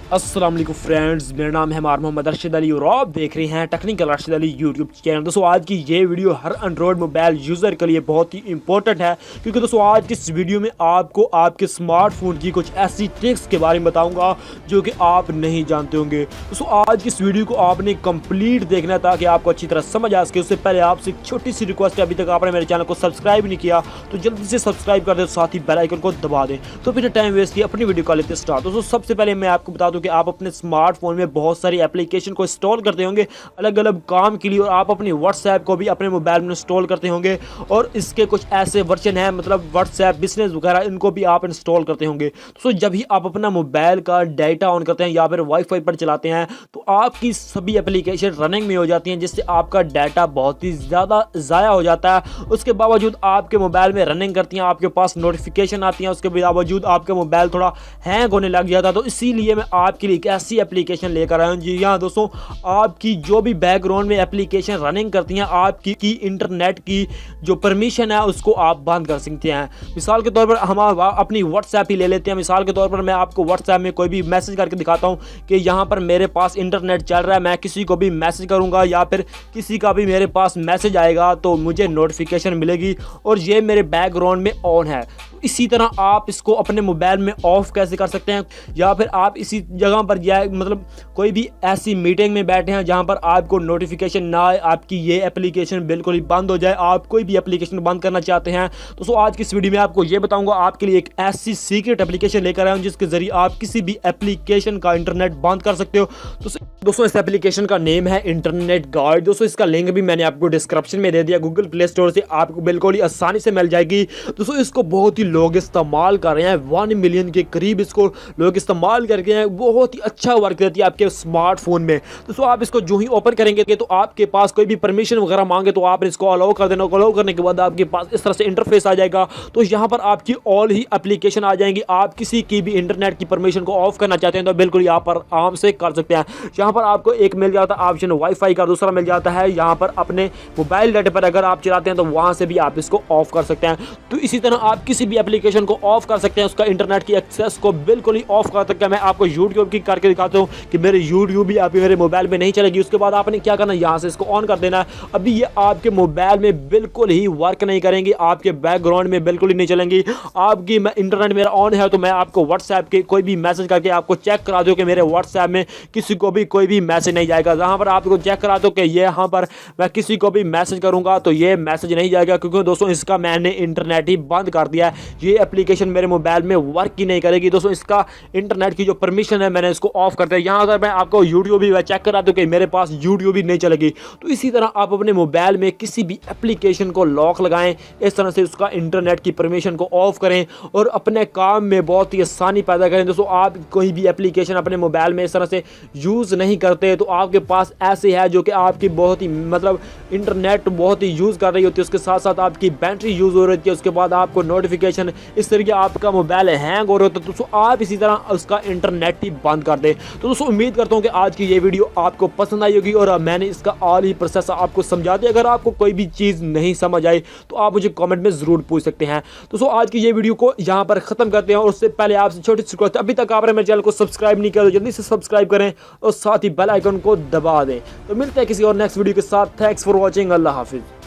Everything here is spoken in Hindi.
अस्सलाम वालेकुम फ्रेंड्स, मेरा नाम है मोहम्मद अरशद अली और आप देख रहे हैं technical Arshad Ali YouTube channel. दोस्तों आज की ये वीडियो हर एंड्रॉयड मोबाइल यूज़र के लिए बहुत ही इंपॉर्टेंट है, क्योंकि दोस्तों आज की इस वीडियो में आपको आपके स्मार्टफोन की कुछ ऐसी ट्रिक्स के बारे में बताऊंगा जो कि आप नहीं जानते होंगे। दोस्तों आज की इस वीडियो को आपने कंप्लीट देखना है ताकि आपको अच्छी तरह समझ आ सके। उससे पहले आपसे एक छोटी सी रिक्वेस्ट है, अभी तक आपने मेरे चैनल को सब्सक्राइब नहीं किया तो जल्दी से सब्सक्राइब कर दे, साथ ही बेल आइकन को दबा दें। तो फिर टाइम वेस्ट किया, अपनी वीडियो का लेते स्टार्ट। दोस्तों सबसे पहले मैं आपको बता दूं कि आप अपने स्मार्टफोन में बहुत सारी एप्लीकेशन को इंस्टॉल करते होंगे अलग अलग काम के लिए, और आप अपनी व्हाट्सएप को भी अपने मोबाइल में इंस्टॉल करते होंगे, और इसके कुछ ऐसे वर्जन हैं मतलब व्हाट्सएप बिजनेस वगैरह, इनको भी आप इंस्टॉल करते होंगे। तो जब भी आप अपना मोबाइल का डाटा ऑन करते हैं या फिर वाईफाई पर चलाते हैं तो आपकी सभी एप्लीकेशन रनिंग में हो जाती हैं, जिससे आपका डाटा बहुत ही ज़्यादा ज़ाया हो जाता है। उसके बावजूद आपके मोबाइल में रनिंग करती हैं, आपके पास नोटिफिकेशन आती हैं, उसके बावजूद आपका मोबाइल थोड़ा हैंग होने लग जाता है। तो इसीलिए मैं आपके लिए एक ऐसी एप्लीकेशन लेकर आया हूं। जी हाँ दोस्तों, आपकी जो भी बैकग्राउंड में एप्लीकेशन रनिंग करती हैं, आपकी इंटरनेट की जो परमिशन है उसको आप बंद कर सकते हैं। मिसाल के तौर पर हम अपनी व्हाट्सएप ही ले लेते हैं। मिसाल के तौर पर मैं आपको व्हाट्सएप में कोई भी मैसेज करके दिखाता हूं कि यहाँ पर मेरे पास इंटरनेट चल रहा है, मैं किसी को भी मैसेज करूँगा या फिर किसी का भी मेरे पास मैसेज आएगा तो मुझे नोटिफिकेशन मिलेगी और ये मेरे बैकग्राउंड में ऑन है। इसी तरह आप इसको अपने मोबाइल में ऑफ कैसे कर सकते हैं, या फिर आप इसी जगह पर जाए मतलब कोई भी ऐसी मीटिंग में बैठे हैं जहां पर आपको नोटिफिकेशन ना आए, आपकी ये एप्लीकेशन बिल्कुल ही बंद हो जाए, आप कोई भी एप्लीकेशन बंद करना चाहते हैं। तो आज की इस वीडियो में आपको ये बताऊंगा, आपके लिए एक ऐसी सीक्रेट एप्लीकेशन लेकर आया हूं जिसके जरिए आप किसी भी एप्लीकेशन का इंटरनेट बंद कर सकते हो। दोस्तों इस एप्लीकेशन का नेम है इंटरनेट गार्ड। दोस्तों इसका लिंक भी मैंने आपको डिस्क्रिप्शन में दे दिया, गूगल प्ले स्टोर से आपको बिल्कुल ही आसानी से मिल जाएगी। दोस्तों इसको बहुत ही लोग इस्तेमाल कर रहे हैं, 1 मिलियन के करीब इसको लोग इस्तेमाल करके हैं। बहुत ही अच्छा वर्क करती है आपके स्मार्टफोन में। दोस्तों आप इसको जो ही ओपन करेंगे तो आपके पास कोई भी परमिशन वगैरह मांगे तो आपने इसको अलाउ कर देना। अलाउ करने के बाद आपके पास इस तरह से इंटरफेस आ जाएगा। तो यहाँ पर आपकी ऑल ही एप्लीकेशन आ जाएंगी। आप किसी की भी इंटरनेट की परमिशन को ऑफ करना चाहते हैं तो बिल्कुल यहाँ पर आराम से कर सकते हैं। यहाँ पर आपको एक मिल जाता है ऑप्शन वाईफाई का, दूसरा मिल जाता है यहाँ पर अपने मोबाइल डाटा पर अगर आप चलाते हैं तो वहाँ से भी आप इसको ऑफ कर सकते हैं। तो इसी तरह आप किसी भी एप्लीकेशन को ऑफ कर सकते हैं, उसका इंटरनेट की एक्सेस को बिल्कुल ही ऑफ कर सकते हैं। मैं आपको यूट्यूब की करके दिखाता हूँ कि मेरे यूट्यूब भी आपके मेरे मोबाइल में नहीं चलेगी। उसके बाद आपने क्या करना है, यहाँ से इसको ऑन कर देना है। अभी ये आपके मोबाइल में बिल्कुल ही वर्क नहीं करेंगी, आपके बैकग्राउंड में बिल्कुल ही नहीं चलेंगी। आपकी इंटरनेट मेरा ऑन है तो मैं आपको व्हाट्सएप के कोई भी मैसेज करके आपको चेक करा दूँ कि मेरे व्हाट्सएप में किसी को भी कोई भी मैसेज नहीं जाएगा। जहाँ पर आपको चेक करा दो कि ये यहाँ पर मैं किसी को भी मैसेज करूँगा तो ये मैसेज नहीं जाएगा, क्योंकि दोस्तों इसका मैंने इंटरनेट ही बंद कर दिया है। ये एप्लीकेशन मेरे मोबाइल में वर्क ही नहीं करेगी। दोस्तों इसका इंटरनेट की जो परमिशन है मैंने इसको ऑफ कर दिया। यहाँ अगर मैं आपको यूट्यूब भी चेक करा दूँ कि मेरे पास यूट्यूब भी नहीं चलेगी। तो इसी तरह आप अपने मोबाइल में किसी भी एप्लीकेशन को लॉक लगाएं, इस तरह से उसका इंटरनेट की परमिशन को ऑफ करें और अपने काम में बहुत ही आसानी पैदा करें। दोस्तों आप कोई भी एप्लीकेशन अपने मोबाइल में इस तरह से यूज़ नहीं करते तो आपके पास ऐसे है जो कि आपकी बहुत ही मतलब इंटरनेट बहुत ही यूज़ कर रही होती है, उसके साथ साथ आपकी बैटरी यूज़ हो रही है, उसके बाद आपको नोटिफिकेशन इस तरीके आपका मोबाइल हैंग हो रहा होता है। दोस्तों आप इसी तरह उसका इंटरनेट ही बंद कर दें। तो दोस्तों उम्मीद करता हूँ कि आज की ये वीडियो आपको पसंद आई होगी और मैंने इसका ऑल ही प्रोसेस आपको समझा दिया। अगर आपको कोई भी चीज़ नहीं समझ आई तो आप मुझे कमेंट में ज़रूर पूछ सकते हैं। दोस्तों आज की ये वीडियो को यहाँ पर ख़त्म करते हैं, और उससे पहले आपसे छोटी सी रिक्वेस्ट, अभी तक आपने मेरे चैनल को सब्सक्राइब नहीं किया तो जल्दी से सब्सक्राइब करें और साथ ही बेल आइकन को दबा दें। तो मिलते हैं किसी और नेक्स्ट वीडियो के साथ। Thanks for watching. अल्लाह हाफिज़।